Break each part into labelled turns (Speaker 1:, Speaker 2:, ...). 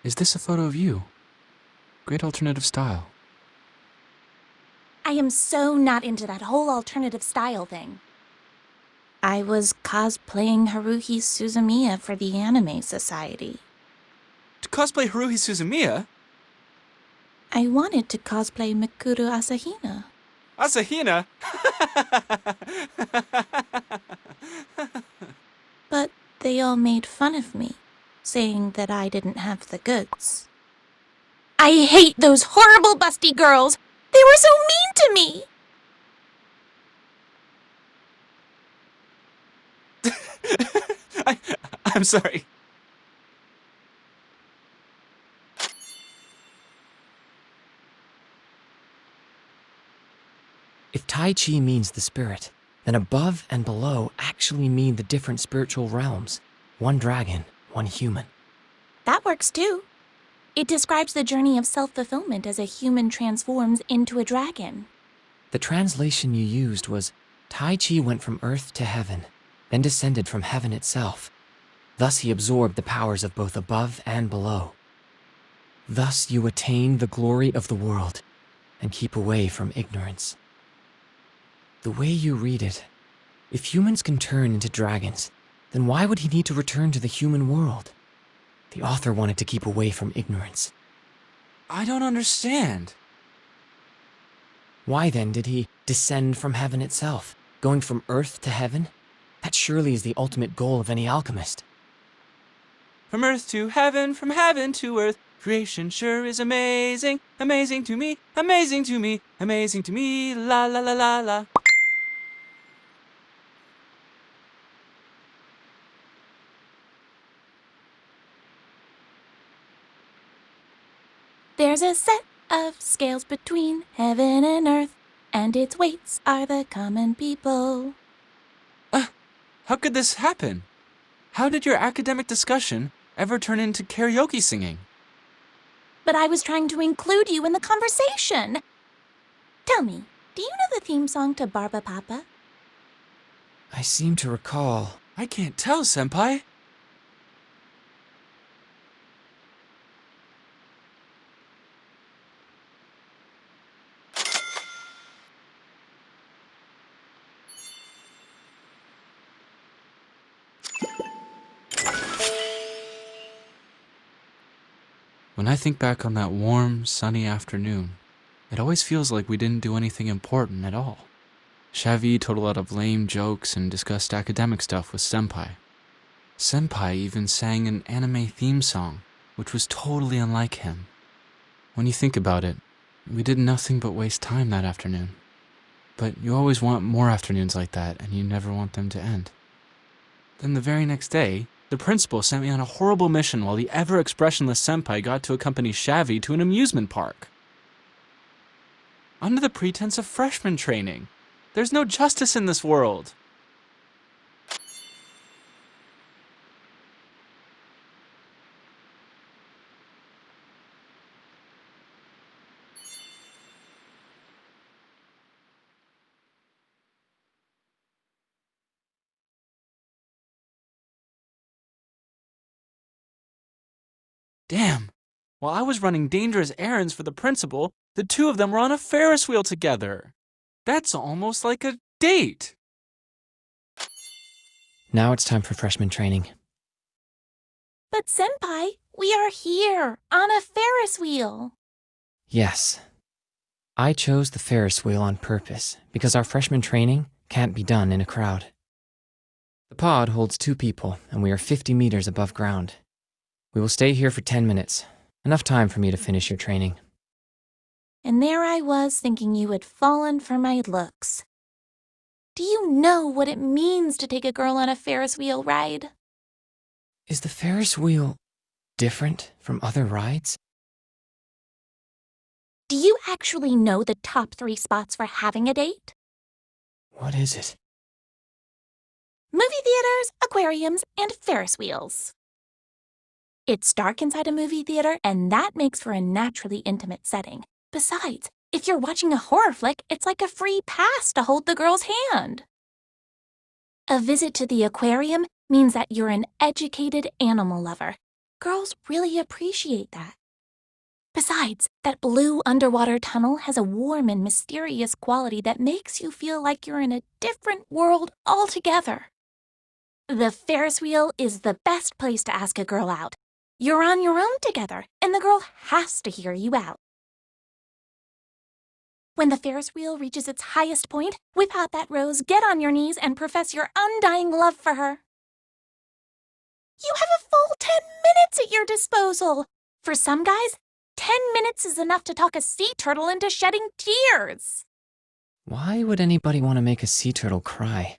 Speaker 1: Is this a photo of you? Great alternative style.
Speaker 2: I am so not into that whole alternative style thing. I was cosplaying Haruhi Suzumiya for the Anime Society.
Speaker 1: To cosplay Haruhi Suzumiya?
Speaker 2: I wanted to cosplay Mikuru Asahina.
Speaker 1: Asahina?
Speaker 2: But they all made fun of me, saying that I didn't have the goods. I hate those horrible busty girls! They were so mean to me!
Speaker 1: I'm sorry.
Speaker 3: If Tai Chi means the spirit, then above and below actually mean the different spiritual realms. One dragon, one human.
Speaker 2: That works too. It describes the journey of self-fulfillment as a human transforms into a dragon.
Speaker 3: The translation you used was, Tai Chi went from earth to heaven, then descended from heaven itself. Thus he absorbed the powers of both above and below. Thus you attain the glory of the world and keep away from ignorance. The way you read it, if humans can turn into dragons, then why would he need to return to the human world? The author wanted to keep away from ignorance.
Speaker 1: I don't understand.
Speaker 3: Why then did he descend from heaven itself, going from earth to heaven? That surely is the ultimate goal of any alchemist.
Speaker 1: From earth to heaven, from heaven to earth, creation sure is amazing, amazing to me, amazing to me, amazing to me, la la la la la.
Speaker 2: There's a set of scales between heaven and earth, and its weights are the common people.
Speaker 1: How could this happen? How did your academic discussion ever turn into karaoke singing?
Speaker 2: But I was trying to include you in the conversation. Tell me, do you know the theme song to Barba Papa?
Speaker 3: I seem to recall.
Speaker 1: I can't tell, Senpai. When I think back on that warm, sunny afternoon, it always feels like we didn't do anything important at all. Shavi told a lot of lame jokes and discussed academic stuff with Senpai. Senpai even sang an anime theme song, which was totally unlike him. When you think about it, we did nothing but waste time that afternoon. But you always want more afternoons like that, and you never want them to end. Then the very next day, the principal sent me on a horrible mission while the ever-expressionless Senpai got to accompany Shavi to an amusement park. Under the pretense of freshman training. There's no justice in this world. Damn. While I was running dangerous errands for the principal, the two of them were on a Ferris wheel together. That's almost like a date.
Speaker 3: Now it's time for freshman training.
Speaker 2: But Senpai, we are here, on a Ferris wheel.
Speaker 3: Yes. I chose the Ferris wheel on purpose because our freshman training can't be done in a crowd. The pod holds 2 people, and we are 50 meters above ground. We will stay here for 10 minutes. Enough time for me to finish your training.
Speaker 2: And there I was thinking you had fallen for my looks. Do you know what it means to take a girl on a Ferris wheel ride?
Speaker 3: Is the Ferris wheel different from other rides?
Speaker 2: Do you actually know the top 3 spots for having a date?
Speaker 3: What is it?
Speaker 2: Movie theaters, aquariums, and Ferris wheels. It's dark inside a movie theater, and that makes for a naturally intimate setting. Besides, if you're watching a horror flick, it's like a free pass to hold the girl's hand. A visit to the aquarium means that you're an educated animal lover. Girls really appreciate that. Besides, that blue underwater tunnel has a warm and mysterious quality that makes you feel like you're in a different world altogether. The Ferris wheel is the best place to ask a girl out. You're on your own together, and the girl has to hear you out. When the Ferris wheel reaches its highest point, whip out that rose, get on your knees, and profess your undying love for her. You have a full 10 minutes at your disposal. For some guys, 10 minutes is enough to talk a sea turtle into shedding tears.
Speaker 3: Why would anybody want to make a sea turtle cry?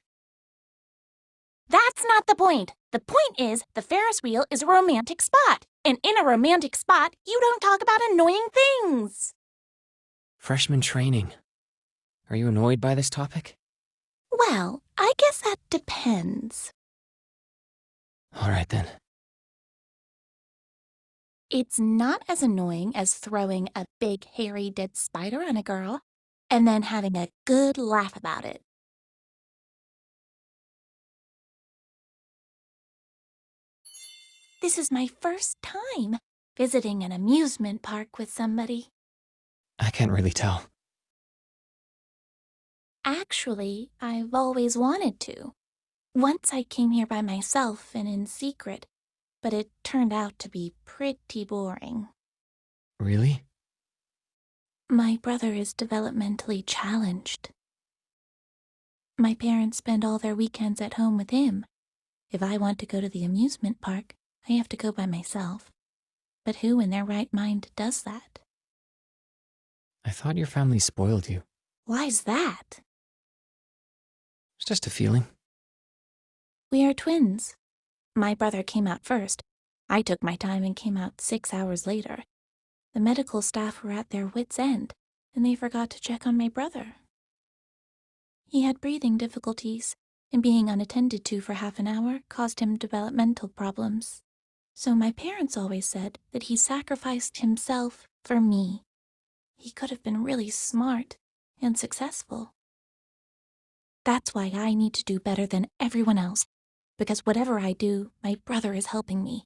Speaker 2: That's not the point. The point is, the Ferris wheel is a romantic spot. And in a romantic spot, you don't talk about annoying things.
Speaker 3: Freshman training. Are you annoyed by this topic?
Speaker 2: Well, I guess that depends.
Speaker 3: All right then.
Speaker 2: It's not as annoying as throwing a big, hairy, dead spider on a girl and then having a good laugh about it. This is my first time visiting an amusement park with somebody.
Speaker 3: I can't really tell.
Speaker 2: Actually, I've always wanted to. Once I came here by myself and in secret, but it turned out to be pretty boring.
Speaker 3: Really?
Speaker 2: My brother is developmentally challenged. My parents spend all their weekends at home with him. If I want to go to the amusement park, I have to go by myself. But who in their right mind does that?
Speaker 3: I thought your family spoiled you.
Speaker 2: Why's that?
Speaker 3: It's just a feeling.
Speaker 2: We are twins. My brother came out first. I took my time and came out 6 hours later. The medical staff were at their wits' end, and they forgot to check on my brother. He had breathing difficulties, and being unattended to for half an hour caused him developmental problems. So my parents always said that he sacrificed himself for me. He could have been really smart and successful. That's why I need to do better than everyone else, because whatever I do, my brother is helping me.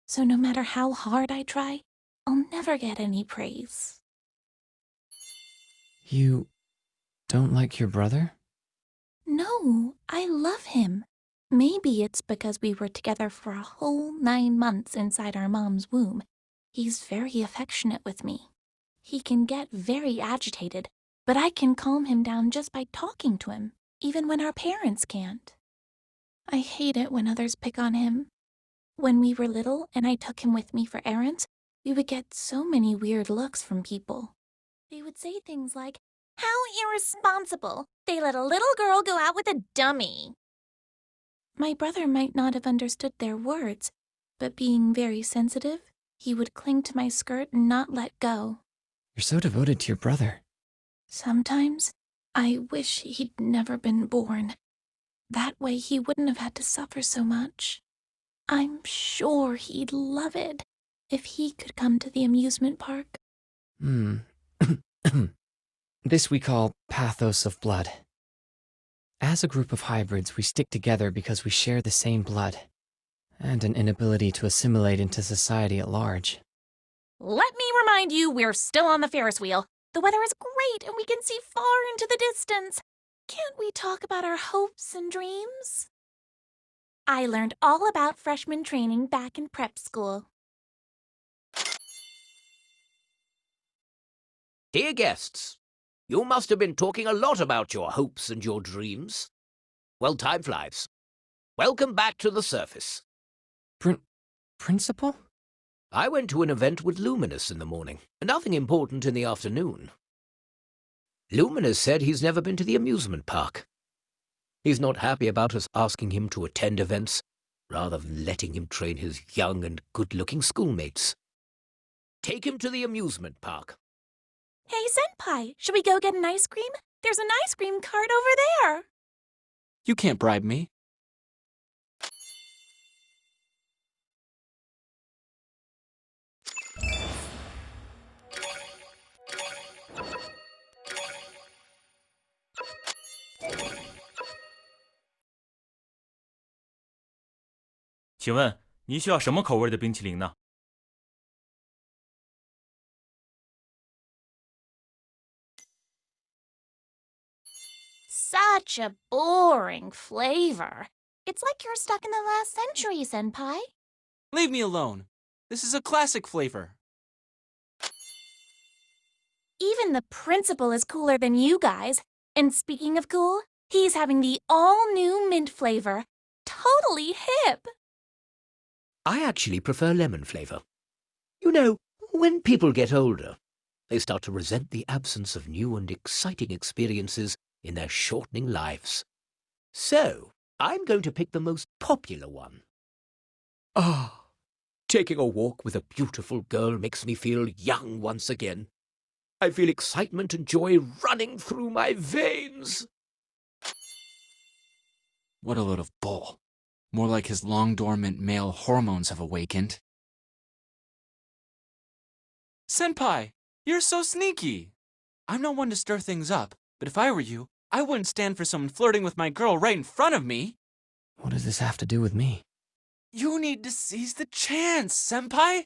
Speaker 2: So no matter how hard I try, I'll never get any praise.
Speaker 3: You don't like your brother?
Speaker 2: No, I love him. Maybe it's because we were together for a whole 9 months inside our mom's womb. He's very affectionate with me. He can get very agitated, but I can calm him down just by talking to him, even when our parents can't. I hate it when others pick on him. When we were little and I took him with me for errands, we would get so many weird looks from people. They would say things like, "How irresponsible! They let a little girl go out with a dummy." My brother might not have understood their words, but being very sensitive, he would cling to my skirt and not let go.
Speaker 3: You're so devoted to your brother.
Speaker 2: Sometimes I wish he'd never been born. That way he wouldn't have had to suffer so much. I'm sure he'd love it if he could come to the amusement park.
Speaker 3: This we call pathos of blood. As a group of hybrids, we stick together because we share the same blood, and an inability to assimilate into society at large.
Speaker 2: Let me remind you, we're still on the Ferris wheel. The weather is great and we can see far into the distance. Can't we talk about our hopes and dreams? I learned all about freshman training back in prep school.
Speaker 4: Dear guests, you must have been talking a lot about your hopes and your dreams. Well, time flies. Welcome back to the surface.
Speaker 3: Principal?
Speaker 4: I went to an event with Luminous in the morning, and nothing important in the afternoon. Luminous said he's never been to the amusement park. He's not happy about us asking him to attend events, rather than letting him train his young and good-looking schoolmates. Take him to the amusement park.
Speaker 2: Hey, Senpai, should we go get an ice cream? There's an ice cream cart over there.
Speaker 1: You can't bribe me.
Speaker 5: 请问你需要什么口味的冰淇淋呢？
Speaker 2: Such a boring flavor. It's like you're stuck in the last century, Senpai.
Speaker 1: Leave me alone. This is a classic flavor.
Speaker 2: Even the principal is cooler than you guys. And speaking of cool, he's having the all-new mint flavor. Totally hip.
Speaker 4: I actually prefer lemon flavor. You know, when people get older, they start to resent the absence of new and exciting experiences in their shortening lives. So, I'm going to pick the most popular one. Ah, taking a walk with a beautiful girl makes me feel young once again. I feel excitement and joy running through my veins.
Speaker 1: What a load of bull. More like his long-dormant male hormones have awakened. Senpai, you're so sneaky. I'm not one to stir things up, but if I were you, I wouldn't stand for someone flirting with my girl right in front of me.
Speaker 3: What does this have to do with me?
Speaker 1: You need to seize the chance, Senpai.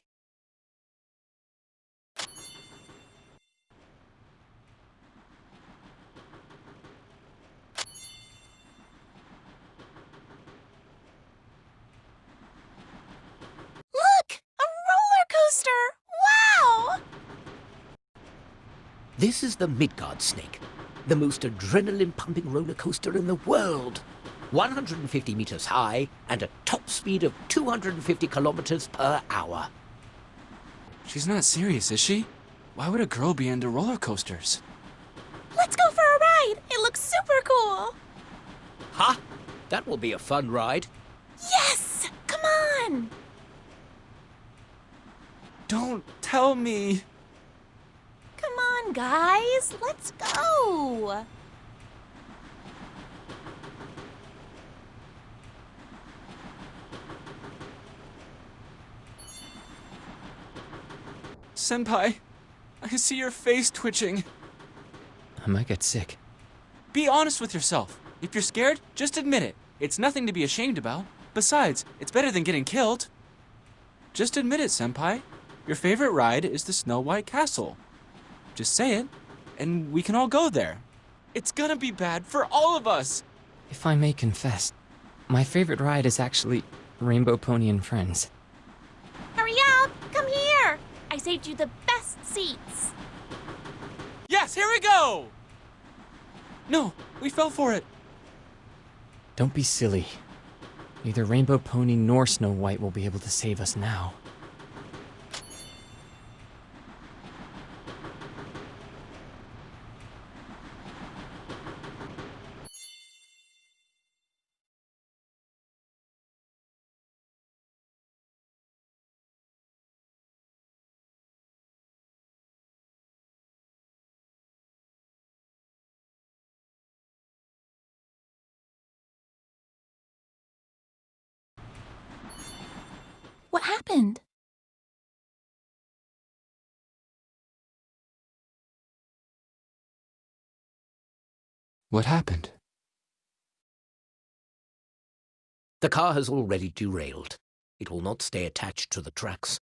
Speaker 2: Look! A roller coaster! Wow!
Speaker 4: This is the Midgard Snake, the most adrenaline-pumping roller coaster in the world. 150 meters high and a top speed of 250 kilometers per hour.
Speaker 1: She's not serious, is she? Why would a girl be into roller coasters?
Speaker 2: Let's go for a ride! It looks super cool!
Speaker 4: Ha! That will be a fun ride.
Speaker 2: Yes! Come on!
Speaker 1: Don't tell me.
Speaker 2: Come on, guys! Let's go!
Speaker 1: Senpai, I see your face twitching.
Speaker 3: I might get sick.
Speaker 1: Be honest with yourself. If you're scared, just admit it. It's nothing to be ashamed about. Besides, it's better than getting killed. Just admit it, Senpai. Your favorite ride is the Snow White Castle. Just say it, and we can all go there. It's gonna be bad for all of us.
Speaker 3: If I may confess, my favorite ride is actually Rainbow Pony and Friends.
Speaker 2: Hurry up! Come here! I saved you the best seats.
Speaker 1: Yes, here we go! No, we fell for it.
Speaker 3: Don't be silly. Neither Rainbow Pony nor Snow White will be able to save us now.
Speaker 2: What happened?
Speaker 1: What happened?
Speaker 4: The car has already derailed. It will not stay attached to the tracks.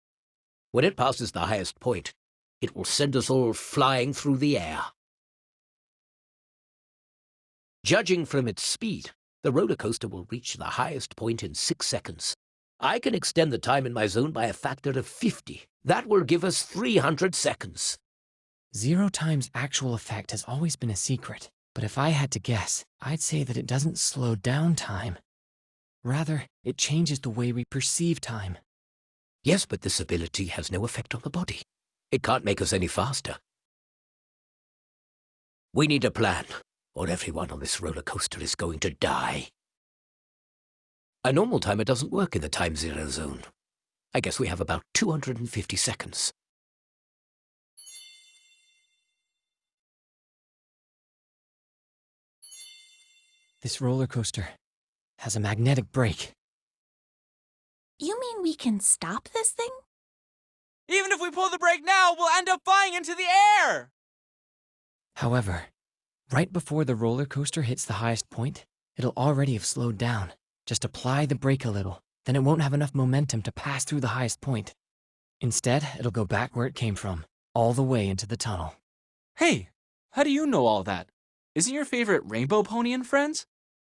Speaker 4: When it passes the highest point, it will send us all flying through the air. Judging from its speed, the roller coaster will reach the highest point in 6 seconds. I can extend the time in my zone by a factor of 50. That will give us 300 seconds.
Speaker 3: 0 times actual effect has always been a secret, but if I had to guess, I'd say that it doesn't slow down time. Rather, it changes the way we perceive time.
Speaker 4: Yes, but this ability has no effect on the body. It can't make us any faster. We need a plan, or everyone on this roller coaster is going to die. A normal timer doesn't work in the time zero zone. I guess we have about 250 seconds.
Speaker 3: This roller coaster has a magnetic brake.
Speaker 2: You mean we can stop this thing?
Speaker 1: Even if we pull the brake now, we'll end up flying into the air!
Speaker 3: However, right before the roller coaster hits the highest point, it'll already have slowed down. Just apply the brake a little, then it won't have enough momentum to pass through the highest point. Instead, it'll go back where it came from, all the way into the tunnel.
Speaker 1: Hey, how do you know all that? Isn't your favorite Rainbow Pony and Friends?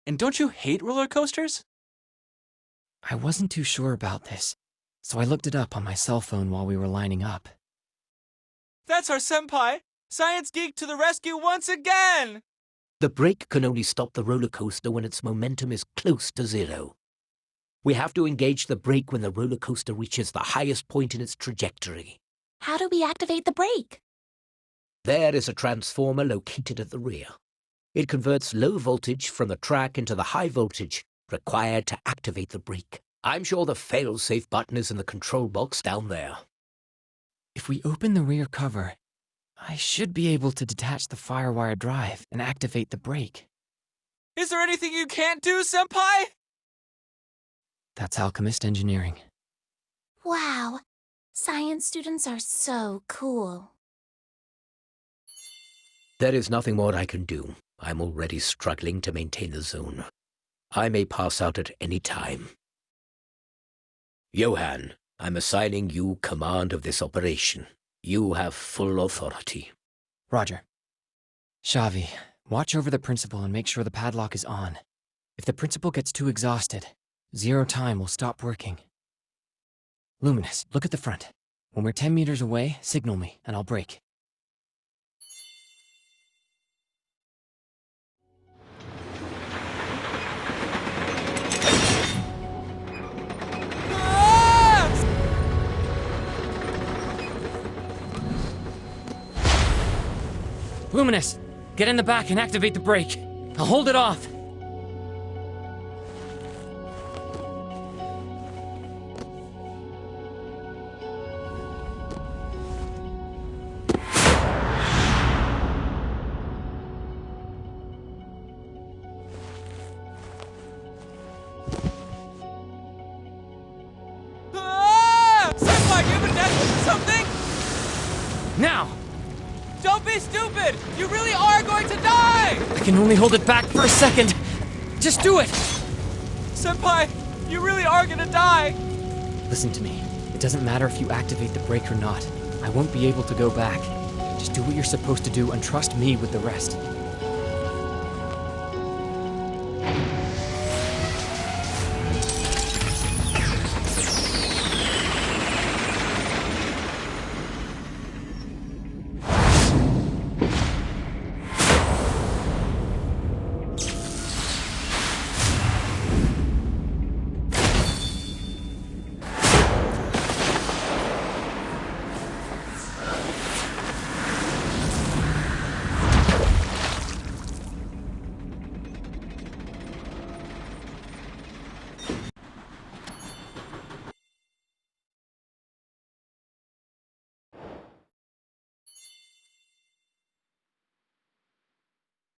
Speaker 1: And don't you hate roller coasters?
Speaker 3: I wasn't too sure about this, so I looked it up on my cell phone while we were lining up.
Speaker 1: That's our senpai! Science Geek to the rescue once again!
Speaker 4: The brake can only stop the roller coaster when its momentum is close to zero. We have to engage the brake when the roller coaster reaches the highest point in its trajectory.
Speaker 2: How do we activate the brake?
Speaker 4: There is a transformer located at the rear. It converts low voltage from the track into the high voltage required to activate the brake. I'm sure the fail-safe button is in the control box down there.
Speaker 3: If we open the rear cover, I should be able to detach the firewire drive and activate the brake.
Speaker 1: Is there anything you can't do, senpai?
Speaker 3: That's alchemist engineering.
Speaker 2: Wow, science students are so cool.
Speaker 4: There is nothing more I can do. I'm already struggling to maintain the zone. I may pass out at any time. Johann, I'm assigning you command of this operation. You have full authority.
Speaker 3: Roger. Xavi, watch over the principal and make sure the padlock is on. If the principal gets too exhausted, Zero Time will stop working. Luminous, look at the front. When we're 10 meters away, signal me, and I'll brake. Luminous, get in the back and activate the brake. I'll hold it off.
Speaker 1: Senpai, you have a net or something?
Speaker 3: Now!
Speaker 1: Don't be stupid! You really are going to die!
Speaker 3: I can only hold it back for a second. Just do it!
Speaker 1: Senpai, you really are gonna die!
Speaker 3: Listen to me. It doesn't matter if you activate the brake or not. I won't be able to go back. Just do what you're supposed to do and trust me with the rest.